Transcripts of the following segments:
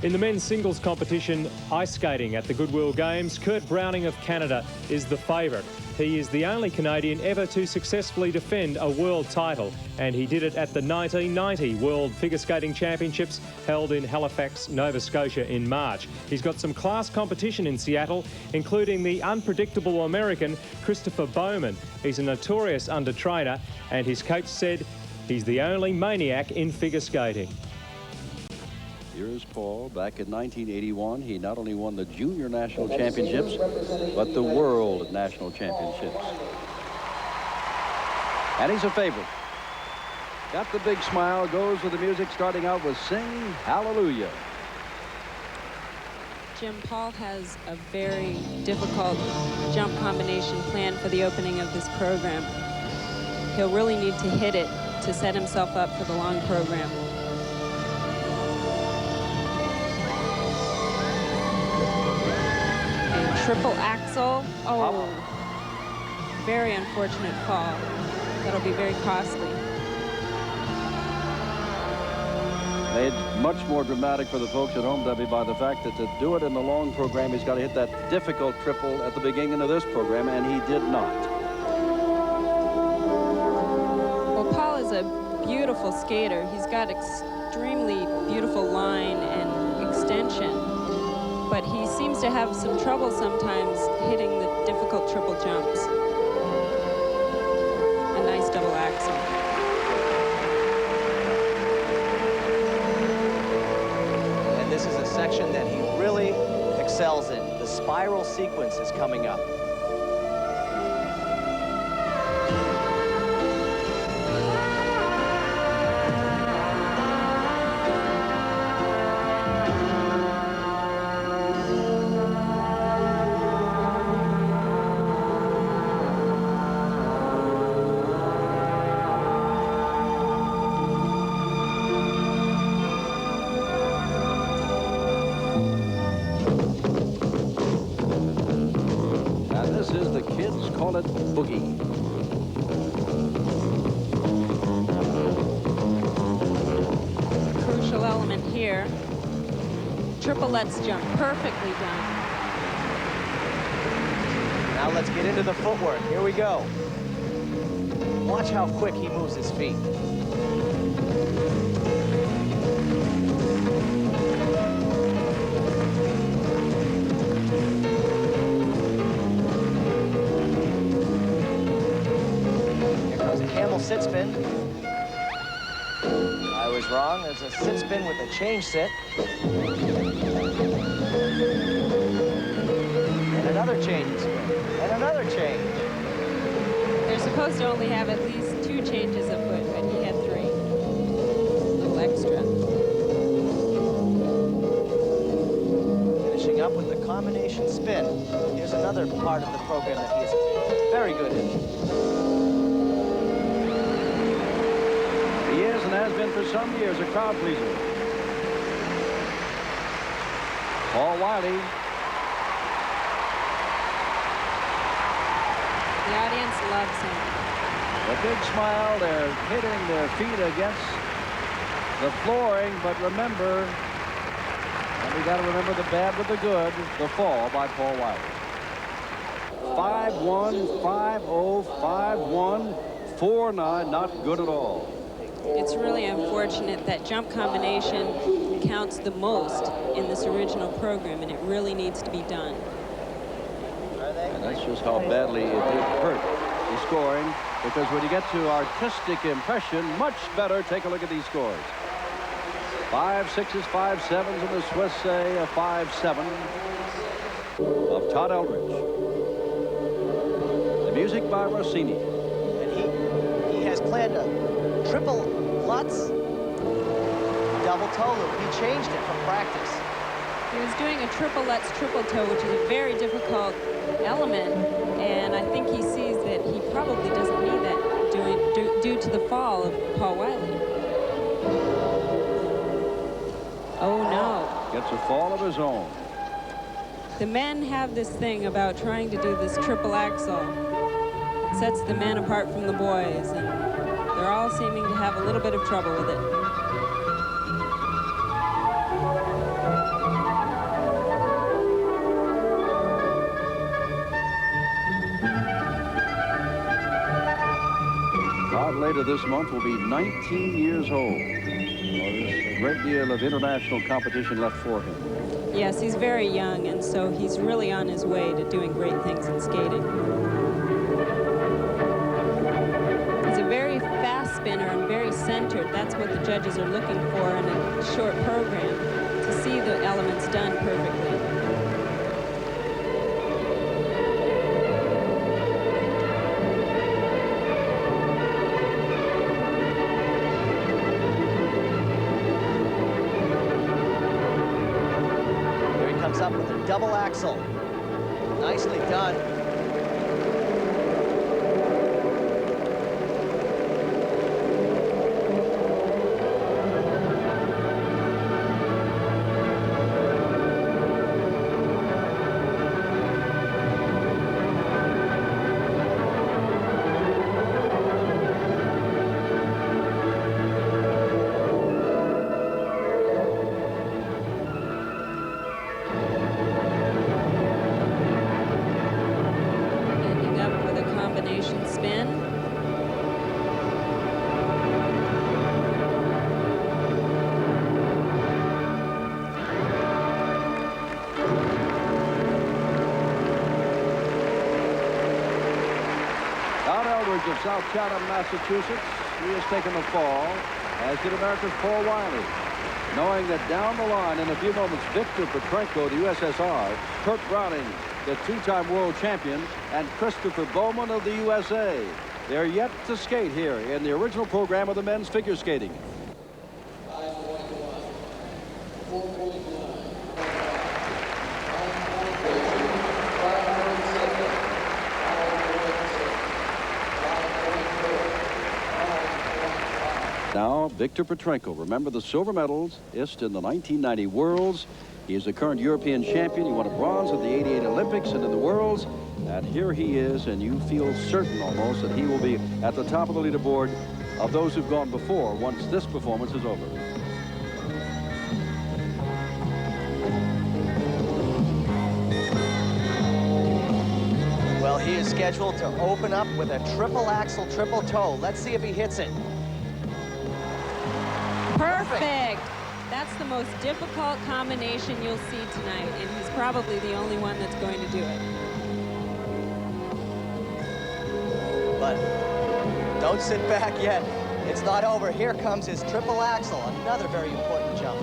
In the men's singles competition, ice skating at the Goodwill Games, Kurt Browning of Canada is the favourite. He is the only Canadian ever to successfully defend a world title, and he did it at the 1990 World Figure Skating Championships held in Halifax, Nova Scotia in March. He's got some class competition in Seattle, including the unpredictable American Christopher Bowman. He's a notorious under-trainer, and his coach said he's the only maniac in figure skating. Here's Paul. Back in 1981, he not only won the junior national championships, but the world national championships. And he's a favorite. Got the big smile, goes with the music, starting out with Sing Hallelujah. Jim, Paul has a very difficult jump combination planned for the opening of this program. He'll really need to hit it to set himself up for the long program. Triple axel. Oh, very unfortunate fall. That'll be very costly. Made much more dramatic for the folks at home, Debbie, by the fact that to do it in the long program, he's got to hit that difficult triple at the beginning of this program, and he did not. Well, Paul is a beautiful skater. He's got extremely beautiful line and extension, but he seems to have some trouble sometimes hitting the difficult triple jumps. A nice double axel. And this is a section that he really excels in. The spiral sequence is coming up. Call it boogie. Crucial element here. Triple let's jump, perfectly done. Now let's get into the footwork. Here we go. Watch how quick he moves his feet. Sit spin. I was wrong. There's a sit spin with a change sit. And another change spin. And another change. They're supposed to only have at least 2 changes of foot, but he had 3. A little extra. Finishing up with the combination spin. Here's another part of the program that he is very good at. He is and has been for some years a crowd pleaser. Paul Wylie. The audience loves him. A big smile. They're hitting their feet against the flooring, but remember, and we got to remember the bad with the good, the fall by Paul Wylie. 5-1, 5-0, 5-1, 4-9, not good at all. It's really unfortunate that jump combination counts the most in this original program, and it really needs to be done. And that's just how badly it did hurt the scoring, because when you get to artistic impression, much better. Take a look at these scores. 5 6s, 5 7s, and the Swiss say a 5-7 of Todd Eldredge. The music by Rossini. And he has planned a triple Lutz, double toe loop. He changed it from practice. He was doing a triple Lutz triple toe, which is a very difficult element, and I think he sees that he probably doesn't need that due to the fall of Paul Wylie. Oh no. Gets a fall of his own. The men have this thing about trying to do this triple axel. It sets the men apart from the boys, and they're all seeming to have a little bit of trouble with it. later this month, will be 19 years old. Well, there's a great deal of international competition left for him. Yes, he's very young, and so he's really on his way to doing great things in skating. He's a very fast spinner and very centered. That's what the judges are looking for in a short program, to see the elements done perfectly. Up with a double axel. Nicely done. Todd Eldredge of South Chatham, Massachusetts. He has taken the fall, as did America's Paul Wylie. Knowing that down the line in a few moments, Viktor Petrenko, the USSR, Kurt Browning, the two-time world champion, and Christopher Bowman of the USA. They're yet to skate here in the original program of the men's figure skating. Now, Viktor Petrenko. Remember the silver medals, ist in the 1990 Worlds. He is the current European champion. He won a bronze at the '88 Olympics and in the Worlds. And here he is, and you feel certain almost that he will be at the top of the leaderboard of those who've gone before once this performance is over. Well, he is scheduled to open up with a triple axel, triple toe. Let's see if he hits it. Perfect. That's the most difficult combination you'll see tonight, and he's probably the only one that's going to do it. But don't sit back yet. It's not over. Here comes his triple axel, another very important jump.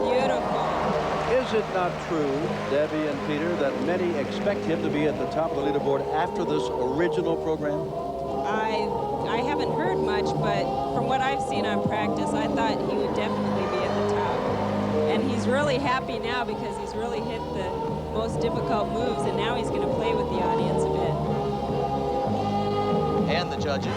Beautiful. Is it not true, Debbie and Peter, that many expect him to be at the top of the leaderboard after this original program? I haven't heard much, but from what I've seen on practice, I thought he would definitely be at the top. And he's really happy now because he's really hit the most difficult moves, and now he's going to play with the audience a bit. And the judges.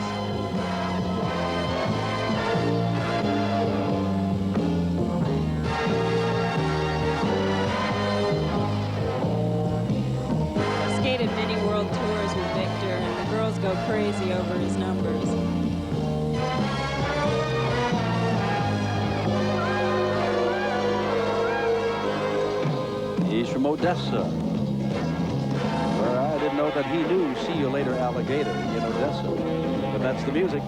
I've skated many world tours with Viktor, and the girls go crazy over his numbers. He's from Odessa, where I didn't know that he knew "See You Later, Alligator" in Odessa. But that's the music.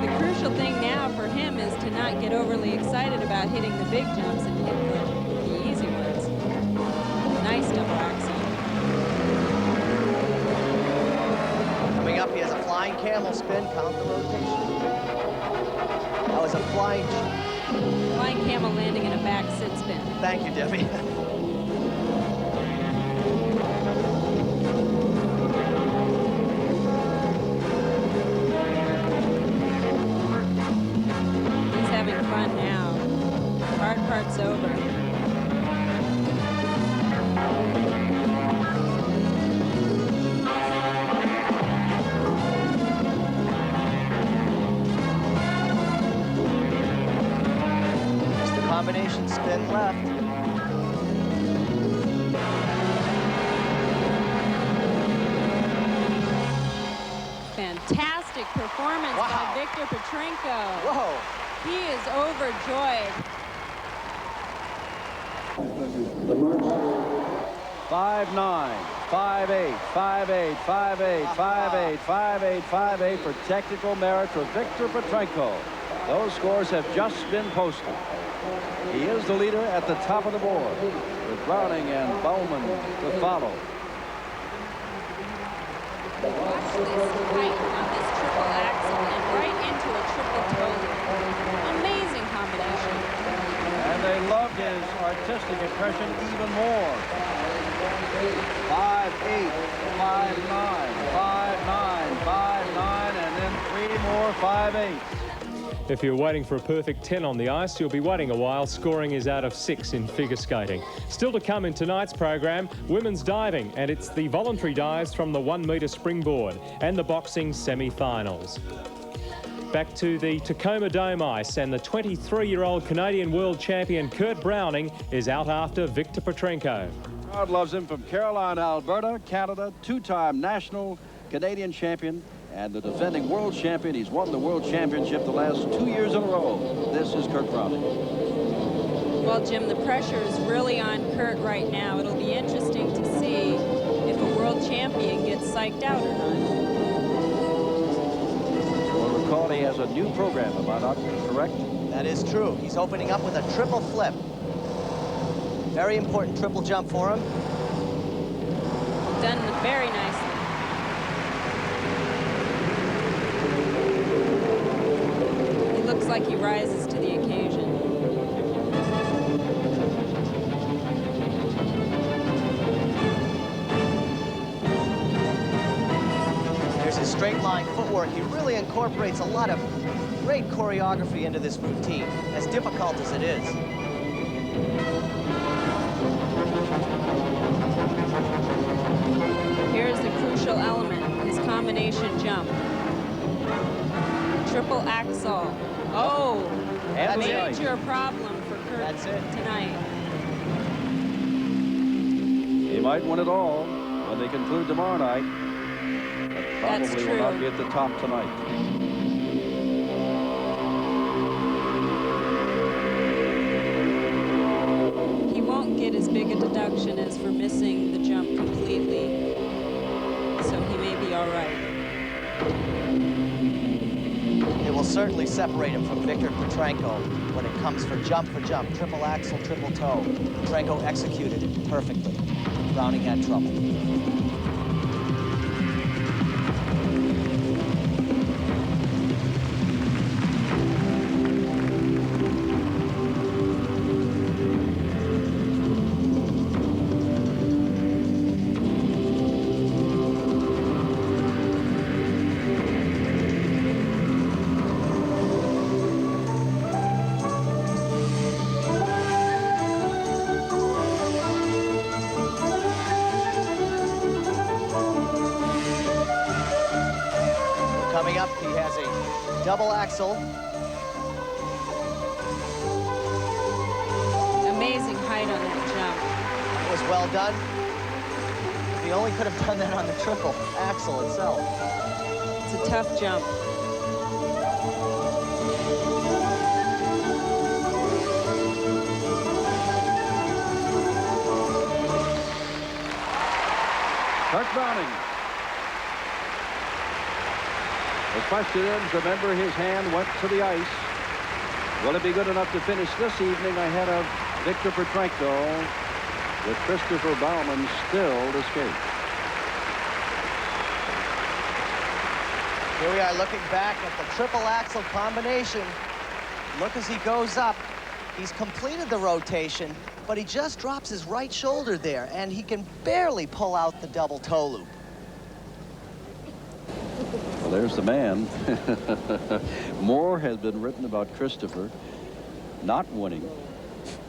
The crucial thing now for him is to not get overly excited about hitting the big jumps and hit the easy ones. Nice double axel. Coming up, he has a flying camel spin. Count the rotation. That was a flying Camel landing in a back sit spin. Thank you, Debbie. He's having fun now. Hard part's over. Combination spin left. Fantastic performance by Viktor Petrenko. Whoa. He is overjoyed. 5'9", 5-8, 5-8, 5-8, 5-8, 5-8, 5-8 for technical merit for Viktor Petrenko. Those scores have just been posted. He is the leader at the top of the board, with Browning and Bowman to follow. Watch this height on this triple axel and right into a triple toe. Amazing combination. And they loved his artistic impression even more. 5-8, 5-9, 5-9, 5-9, and then 3 more 5-8s. If you're waiting for a perfect 10 on the ice, you'll be waiting a while. Scoring is out of 6 in figure skating. Still to come in tonight's program, women's diving, and it's the voluntary dives from the 1-metre springboard and the boxing semi-finals. Back to the Tacoma Dome ice, and the 23-year-old Canadian world champion Kurt Browning is out after Viktor Petrenko. Crowd loves him from Caroline, Alberta, Canada, 2-time national Canadian champion and the defending world champion. He's won the world championship the last 2 years in a row. This is Kurt Browning. Well, Jim, the pressure is really on Kurt right now. It'll be interesting to see if a world champion gets psyched out or not. Well, recall he has a new program, am I not correct? That is true. He's opening up with a triple flip. Very important triple jump for him. Done very nicely. He looks like he rises to the occasion. There's his straight line footwork. He really incorporates a lot of great choreography into this routine, as difficult as it is. Here's the crucial element, his combination jump. Triple axel. Oh, a major problem for Kurt tonight. He might win it all when they conclude tomorrow night, but probably will not be at the top tonight. He won't get as big a deduction as for missing the jump completely, so he may be all right. It will certainly separate him from Viktor Petrenko when it comes for jump, triple axel, triple toe. Petrenko executed it perfectly. Browning had trouble. Coming up, he has a double axel. Amazing height on that jump. It was well done. He only could have done that on the triple axel itself. It's a tough jump. Kurt Browning. The question is, remember, his hand went to the ice. Will it be good enough to finish this evening ahead of Viktor Petrenko, with Christopher Baumann still to skate? Here we are looking back at the triple axel combination. Look as he goes up. He's completed the rotation, but he just drops his right shoulder there, and he can barely pull out the double toe loop. Well, there's the man. More has been written about Christopher not winning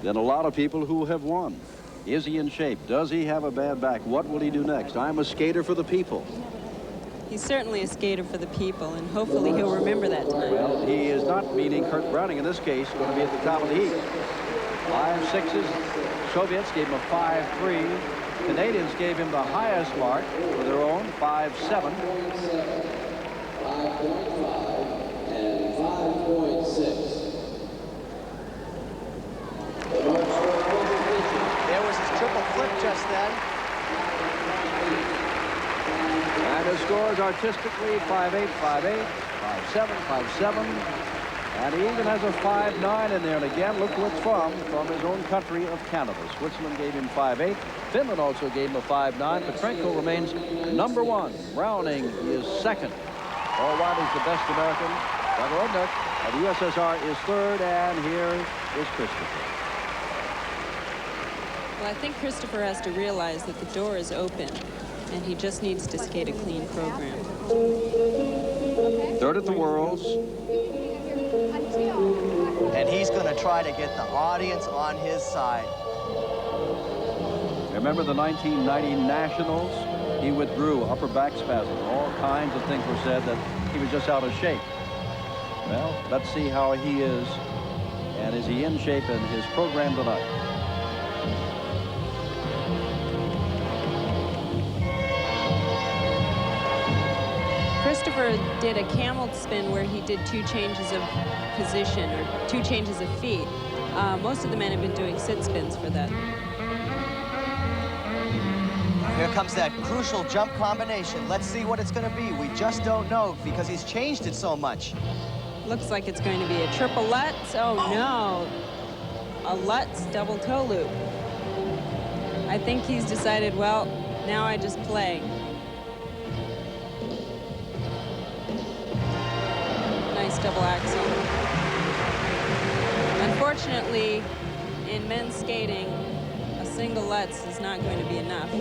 than a lot of people who have won. Is he in shape? Does he have a bad back? What will he do next? I'm a skater for the people. He's certainly a skater for the people, and hopefully he'll remember that tonight. Well, he is not, meaning Kurt Browning in this case, going to be at the top of the heap. 5.6s. Soviets gave him a 5.3. Canadians gave him the highest mark for their own 5.7. 5.5 and 5.6. There was his triple flip just then. scores artistically 5'8", 5'8", 5'7", 5'7", and he even has a 5'9" in there. And again, look who it's from his own country of Canada. Switzerland gave him 5'8". Finland also gave him a 5'9". Petrenko remains #1. Browning is second. Paul Wylie's the best American. Zagorodnik of the USSR is third, and here is Christopher. Well, I think Christopher has to realize that the door is open, and he just needs to skate a clean program. Third at the Worlds. And he's going to try to get the audience on his side. Remember the 1990 Nationals? He withdrew, upper back spasm. All kinds of things were said that he was just out of shape. Well, let's see how he is. And is he in shape in his program tonight? Christopher did a camel spin where he did 2 changes of position, or 2 changes of feet. Most of the men have been doing sit spins for that. Here comes that crucial jump combination. Let's see what it's going to be. We just don't know because he's changed it so much. Looks like it's going to be a triple Lutz. Oh, no. A Lutz double toe loop. I think he's decided, well, now I just play. Nice double axel. Unfortunately, in men's skating, a single Lutz is not going to be enough.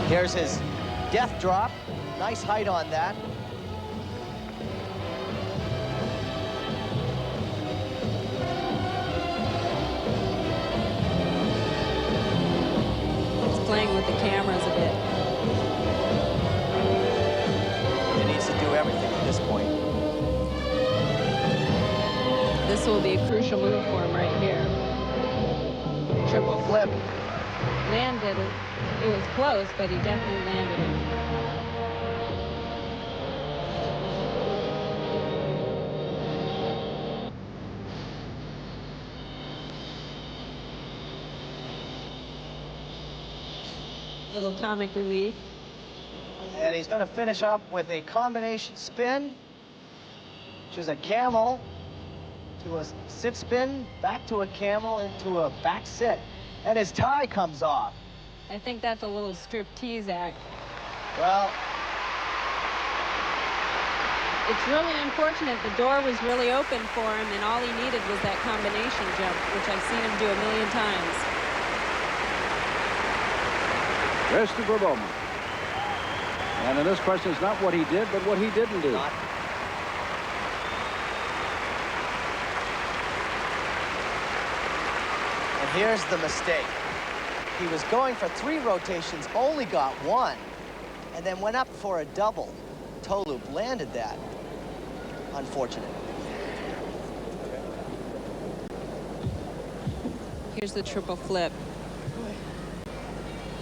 Here's his death drop. Nice height on that. He's playing with the cameras a bit. He needs to do everything at this point. This will be a crucial move for him right here. Triple flip. Landed it. It was close, but he definitely landed it. Little comic relief. And he's going to finish up with a combination spin, which is a camel to a sit spin, back to a camel, into a back sit. And his tie comes off. I think that's a little striptease act. Well, It's really unfortunate. The door was really open for him, and all he needed was that combination jump, which I've seen him do a million times. Christopher Bowman. And in this question, it's not what he did, but what he didn't do. And here's the mistake. He was going for 3 rotations, only got 1, and then went up for a double. Toe loop landed that. Unfortunate. Here's the triple flip.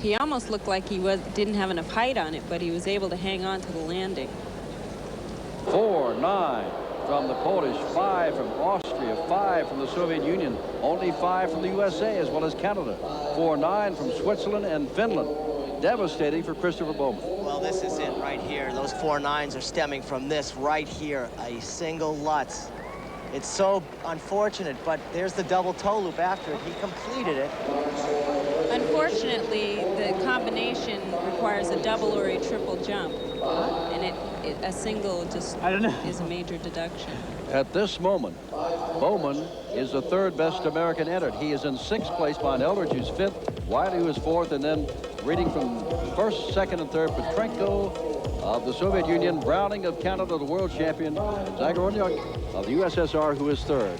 He almost looked like he didn't have enough height on it, but he was able to hang on to the landing. 4-9 from the Polish, 5 from Austria, 5 from the Soviet Union, only 5 from the USA as well as Canada. 4-9 from Switzerland and Finland. Devastating for Christopher Bowman. Well, this is it right here. Those 4 9s are stemming from this right here, a single Lutz. It's so unfortunate, but there's the double toe loop after it. He completed it. Unfortunately, the combination requires a double or a triple jump, and a single just is a major deduction. At this moment, Bowman is the 3rd best American entered. He is in 6th place behind Eldredge, who's 5th, Wylie, who is 4th, and then reading from 1st, 2nd, and 3rd, Petrenko of the Soviet Union, Browning of Canada, the world champion, Zagorodnik of the USSR, who is 3rd.